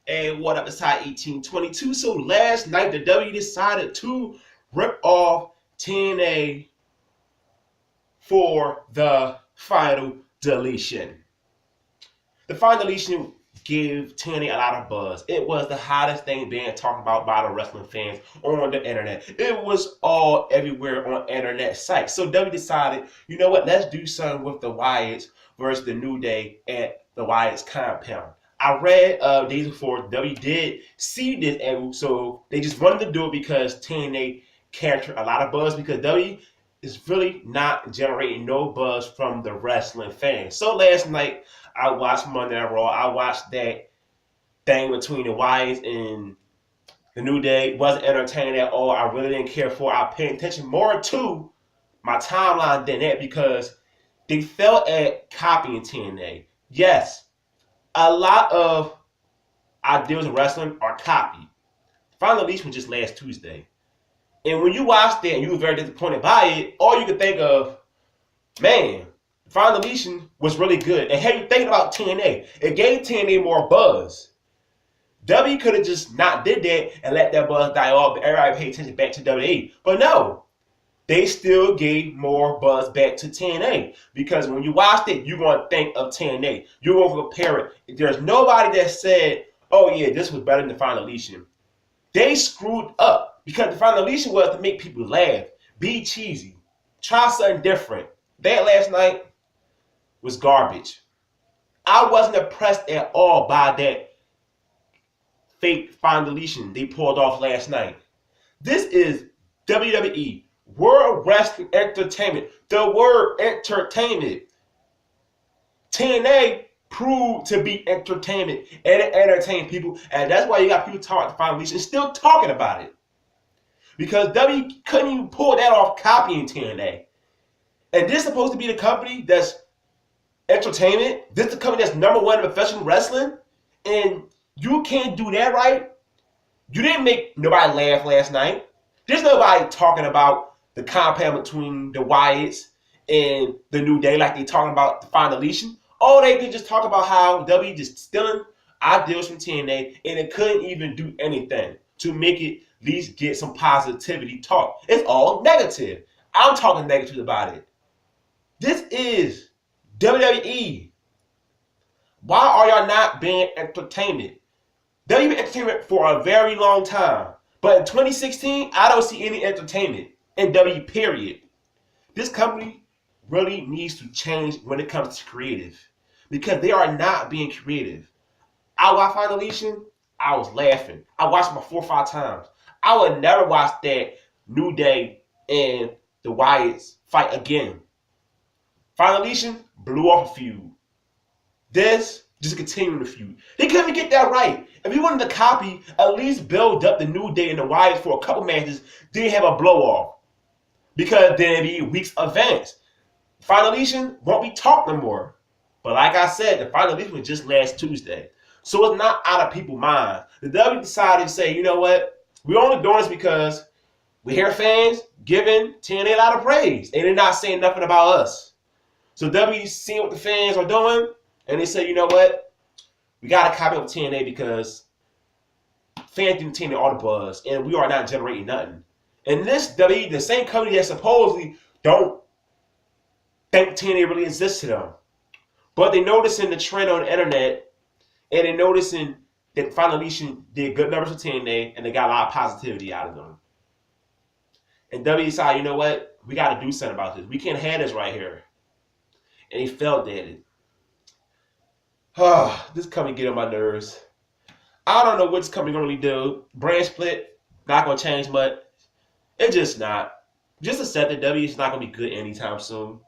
And what up, it's High 1822. So last night, the W decided to rip off TNA for the final deletion. The final deletion gave TNA a lot of buzz. It was the hottest thing being talked about by the wrestling fans on the internet. It was all everywhere on internet sites. So W decided, you know what, let's do something with the Wyatts versus the New Day at the Wyatt's compound. I read days before W did see this angle, so they just wanted to do it because TNA captured a lot of buzz because W is really not generating no buzz from the wrestling fans. So last night I watched Monday Night Raw. I watched that thing between the Wyatts and the New Day. It wasn't entertaining at all. I really didn't care for it. I paid attention more to my timeline than that because they felt at copying TNA. Yes, a lot of ideas in wrestling are copied. Final Deletion was just last Tuesday. And when you watched it and you were very disappointed by it, all you could think of, man, Final Deletion was really good. And hey, you thinking about TNA, it gave TNA more buzz. W could have just not did that and let that buzz die off, but everybody paid attention back to WWE. But no, they still gave more buzz back to TNA because when you watched it, you're going to think of TNA. You're going to compare it. There's nobody that said, oh yeah, this was better than the Final Deletion. They screwed up because the Final Deletion was to make people laugh, be cheesy, try something different. That last night was garbage. I wasn't impressed at all by that fake Final Deletion they pulled off last night. This is WWE, World Wrestling Entertainment. The word entertainment. TNA proved to be entertainment and it entertained people, and that's why you got people talking about the Final Deletion and still talking about it. Because W couldn't even pull that off copying TNA. And this is supposed to be the company that's entertainment. This is the company that's number one in professional wrestling. And you can't do that right. You didn't make nobody laugh last night. There's nobody talking about the compound between the Wyatts and the New Day like they talking about the Final Deletion. All they did just talk about how W just stealing ideas from TNA and it couldn't even do anything to make it at least get some positivity talk. It's all negative. I'm talking negative about it. This is WWE. Why are y'all not being entertainment? They've been entertainment for a very long time. But in 2016, I don't see any entertainment in W, period. This company really needs to change when it comes to creative. Because they are not being creative. I watched Final Deletion, I was laughing. I watched it 4 or 5 times. I would never watch that New Day and the Wyatts fight again. Final Deletion blew off a feud. This just continuing the feud. They couldn't even get that right. If you wanted to copy, at least build up the New Day and the Wyatts for a couple matches, then have a blow off. Because then it'd be weeks advance. Final Deletion won't be talked no more. But like I said, the Final Deletion was just last Tuesday. So it's not out of people's minds. The W decided to say, you know what? We're only doing this because we hear fans giving TNA a lot of praise. And they're not saying nothing about us. So W seeing what the fans are doing, and they say, you know what? We got to copy up TNA because fans give TNA all the buzz, and we are not generating nothing. And this W, the same company that supposedly don't think TNA really exists to them. But they're noticing the trend on the internet, and they're noticing that Final Deletion did good numbers for TNA, and they got a lot of positivity out of them. And W decided, you know what? We got to do something about this. We can't have this right here. And he felt at it. This company get on my nerves. I don't know what this company gonna really do. Brand split, not gonna change much. It's just not. Just accept that W is not gonna be good anytime soon.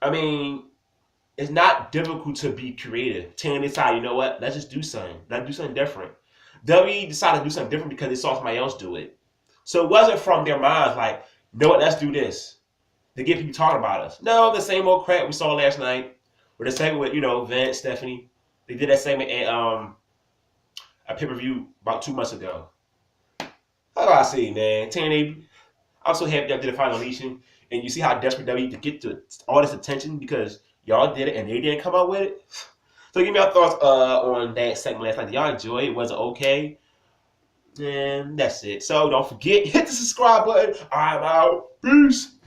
I mean, it's not difficult to be creative. TNA decided, you know what? Let's just do something. Let's do something different. W decided to do something different because they saw somebody else do it. So it wasn't from their minds like, you know what? Let's do this. To get people talking about us. No, the same old crap we saw last night. Or the segment with, Vince, Stephanie. They did that segment at a pay-per-view about 2 months ago. How do I say, man? TNA, I'm so happy that did a Final Deletion. And you see how desperate W to get to all this attention because y'all did it and they didn't come out with it. So give me your thoughts on that segment last night. Did y'all enjoy it? Was it okay? And that's it. So don't forget, hit the subscribe button. I'm out. Peace.